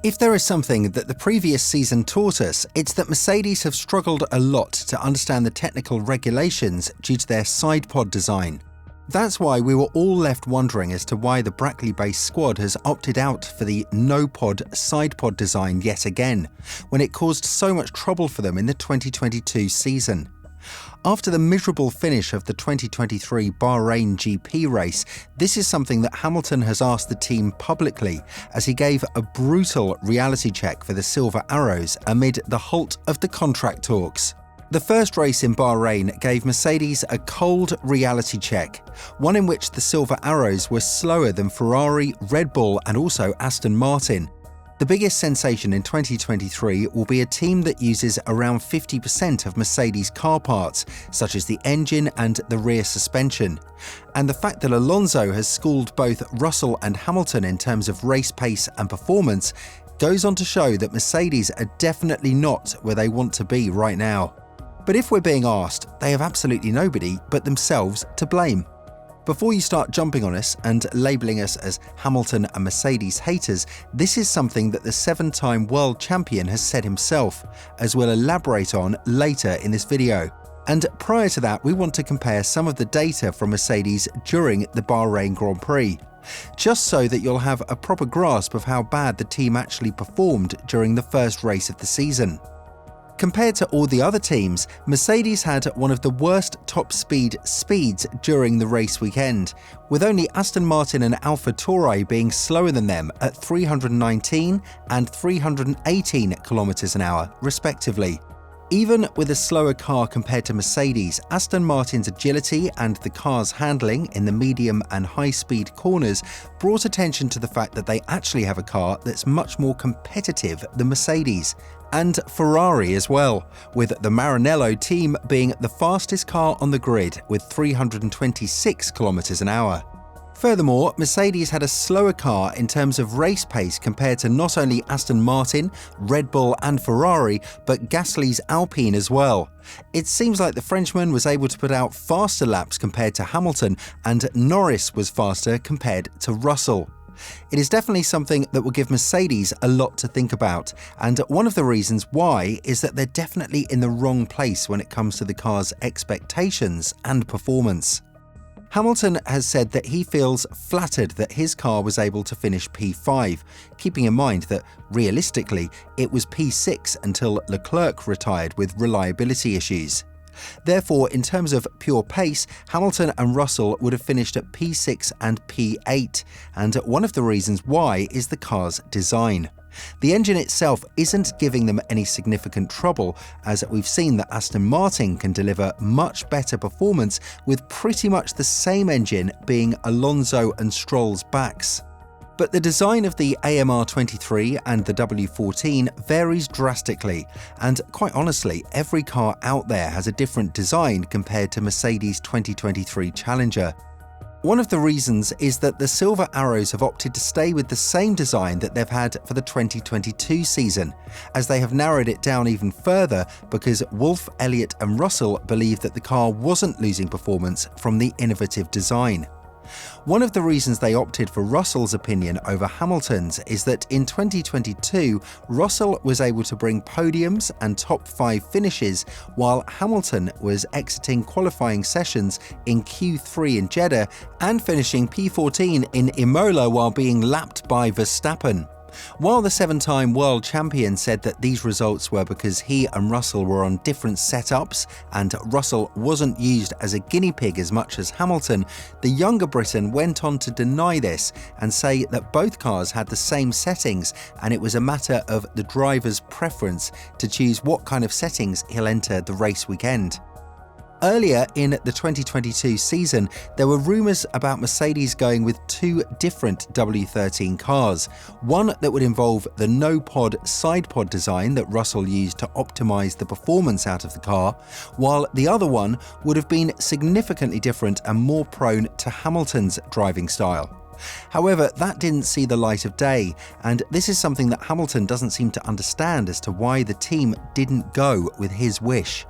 If there is something that the previous season taught us, it's that Mercedes have struggled a lot to understand the technical regulations due to their sidepod design. That's why we were all left wondering as to why the Brackley-based squad has opted out for the no-pod sidepod design yet again, when it caused so much trouble for them in the 2022 season. After the miserable finish of the 2023 Bahrain GP race, this is something that Hamilton has asked the team publicly, as he gave a brutal reality check for the Silver Arrows amid the halt of the contract talks. The first race in Bahrain gave Mercedes a cold reality check, one in which the Silver Arrows were slower than Ferrari, Red Bull and also Aston Martin. The biggest sensation in 2023 will be a team that uses around 50% of Mercedes car parts, such as the engine and the rear suspension. And the fact that Alonso has schooled both Russell and Hamilton in terms of race pace and performance goes on to show that Mercedes are definitely not where they want to be right now. But if we're being asked, they have absolutely nobody but themselves to blame. Before you start jumping on us and labelling us as Hamilton and Mercedes haters, this is something that the 7-time world champion has said himself, as we'll elaborate on later in this video. And prior to that, we want to compare some of the data from Mercedes during the Bahrain Grand Prix, just so that you'll have a proper grasp of how bad the team actually performed during the first race of the season. Compared to all the other teams, Mercedes had one of the worst top speeds during the race weekend, with only Aston Martin and AlphaTauri being slower than them at 319 and 318 km an hour, respectively. Even with a slower car compared to Mercedes, Aston Martin's agility and the car's handling in the medium and high-speed corners brought attention to the fact that they actually have a car that's much more competitive than Mercedes. And Ferrari as well, with the Maranello team being the fastest car on the grid with 326 km an hour. Furthermore, Mercedes had a slower car in terms of race pace compared to not only Aston Martin, Red Bull and Ferrari, but Gasly's Alpine as well. It seems like the Frenchman was able to put out faster laps compared to Hamilton, and Norris was faster compared to Russell. It is definitely something that will give Mercedes a lot to think about, and one of the reasons why is that they're definitely in the wrong place when it comes to the car's expectations and performance. Hamilton has said that he feels flattered that his car was able to finish P5, keeping in mind that, realistically, it was P6 until Leclerc retired with reliability issues. Therefore, in terms of pure pace, Hamilton and Russell would have finished at P6 and P8, and one of the reasons why is the car's design. The engine itself isn't giving them any significant trouble, as we've seen that Aston Martin can deliver much better performance with pretty much the same engine being Alonso and Stroll's backs. But the design of the AMR23 and the W14 varies drastically, and quite honestly, every car out there has a different design compared to Mercedes' 2023 Challenger. One of the reasons is that the Silver Arrows have opted to stay with the same design that they've had for the 2022 season, as they have narrowed it down even further because Wolff, Elliott and Russell believe that the car wasn't losing performance from the innovative design. One of the reasons they opted for Russell's opinion over Hamilton's is that in 2022, Russell was able to bring podiums and top 5 finishes, while Hamilton was exiting qualifying sessions in Q3 in Jeddah and finishing P14 in Imola while being lapped by Verstappen. While the 7-time world champion said that these results were because he and Russell were on different setups and Russell wasn't used as a guinea pig as much as Hamilton, the younger Briton went on to deny this and say that both cars had the same settings and it was a matter of the driver's preference to choose what kind of settings he'll enter the race weekend. Earlier in the 2022 season, there were rumours about Mercedes going with 2 different W13 cars, one that would involve the no-pod sidepod design that Russell used to optimise the performance out of the car, while the other one would have been significantly different and more prone to Hamilton's driving style. However, that didn't see the light of day, and this is something that Hamilton doesn't seem to understand as to why the team didn't go with his wish.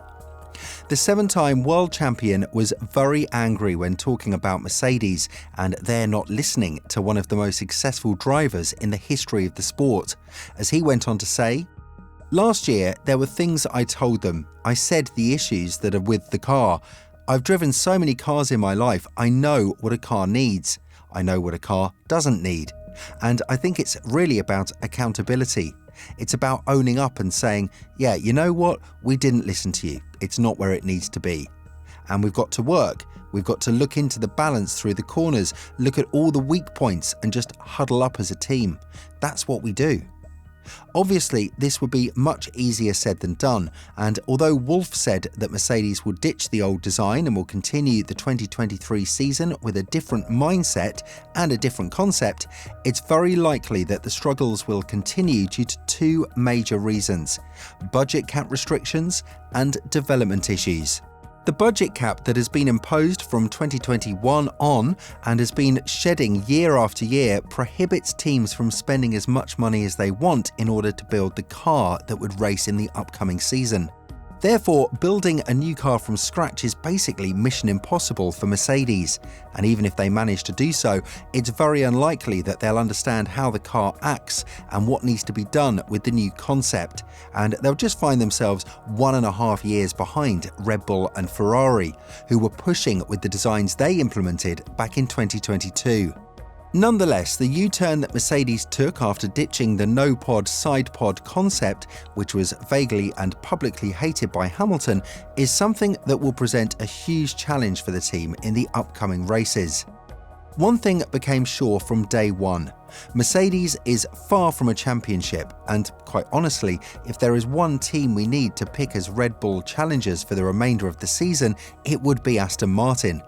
The 7-time world champion was very angry when talking about Mercedes and they're not listening to one of the most successful drivers in the history of the sport, as he went on to say, "Last year, there were things I told them. I said the issues that are with the car. I've driven so many cars in my life, I know what a car needs. I know what a car doesn't need. And I think it's really about accountability. It's about owning up and saying, yeah, you know what? We didn't listen to you. It's not where it needs to be. And we've got to work. We've got to look into the balance through the corners, look at all the weak points and just huddle up as a team. That's what we do." Obviously, this would be much easier said than done, and although Wolff said that Mercedes will ditch the old design and will continue the 2023 season with a different mindset and a different concept, it's very likely that the struggles will continue due to two major reasons: budget cap restrictions and development issues. The budget cap that has been imposed from 2021 on and has been shedding year after year prohibits teams from spending as much money as they want in order to build the car that would race in the upcoming season. Therefore, building a new car from scratch is basically mission impossible for Mercedes, and even if they manage to do so, it's very unlikely that they'll understand how the car acts and what needs to be done with the new concept, and they'll just find themselves 1.5 years behind Red Bull and Ferrari, who were pushing with the designs they implemented back in 2022. Nonetheless, the U-turn that Mercedes took after ditching the no-pod sidepod concept, which was vaguely and publicly hated by Hamilton, is something that will present a huge challenge for the team in the upcoming races. One thing became sure from day one: Mercedes is far from a championship, and quite honestly, if there is one team we need to pick as Red Bull challengers for the remainder of the season, it would be Aston Martin.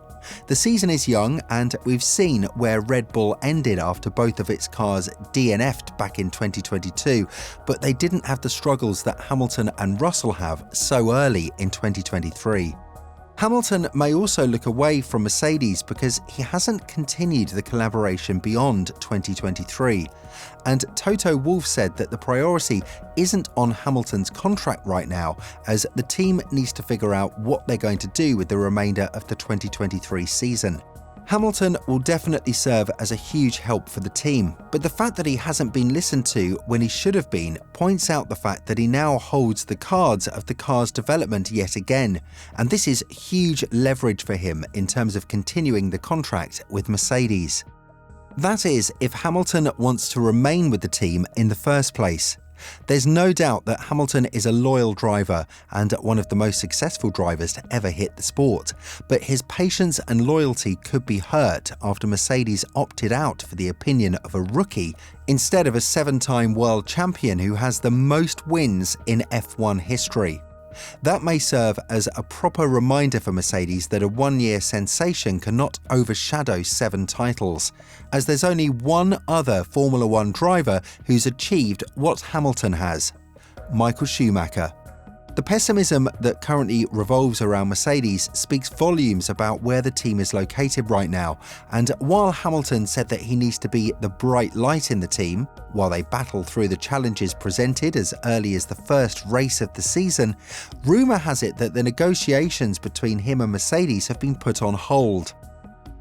The season is young, and we've seen where Red Bull ended after both of its cars DNF'd back in 2022, but they didn't have the struggles that Hamilton and Russell have so early in 2023. Hamilton may also look away from Mercedes because he hasn't continued the collaboration beyond 2023. And Toto Wolff said that the priority isn't on Hamilton's contract right now, as the team needs to figure out what they're going to do with the remainder of the 2023 season. Hamilton will definitely serve as a huge help for the team, but the fact that he hasn't been listened to when he should have been points out the fact that he now holds the cards of the car's development yet again, and this is huge leverage for him in terms of continuing the contract with Mercedes. That is, if Hamilton wants to remain with the team in the first place. There's no doubt that Hamilton is a loyal driver and one of the most successful drivers to ever hit the sport, but his patience and loyalty could be hurt after Mercedes opted out for the opinion of a rookie instead of a 7-time world champion who has the most wins in F1 history. That may serve as a proper reminder for Mercedes that a one-year sensation cannot overshadow 7 titles, as there's only one other Formula One driver who's achieved what Hamilton has: Michael Schumacher. The pessimism that currently revolves around Mercedes speaks volumes about where the team is located right now, and while Hamilton said that he needs to be the bright light in the team, while they battle through the challenges presented as early as the first race of the season, rumour has it that the negotiations between him and Mercedes have been put on hold.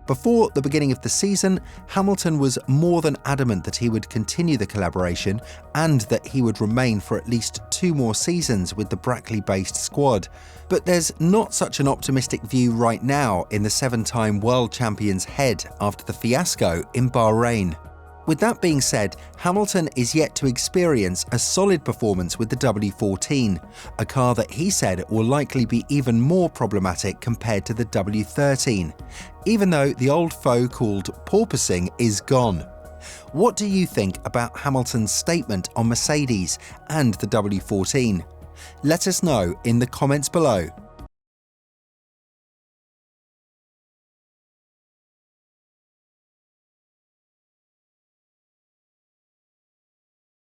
Before the beginning of the season, Hamilton was more than adamant that he would continue the collaboration and that he would remain for at least 2 more seasons with the Brackley-based squad. But there's not such an optimistic view right now in the 7-time world champion's head after the fiasco in Bahrain. With that being said, Hamilton is yet to experience a solid performance with the W14, a car that he said will likely be even more problematic compared to the W13, even though the old foe called porpoising is gone. What do you think about Hamilton's statement on Mercedes and the W14? Let us know in the comments below.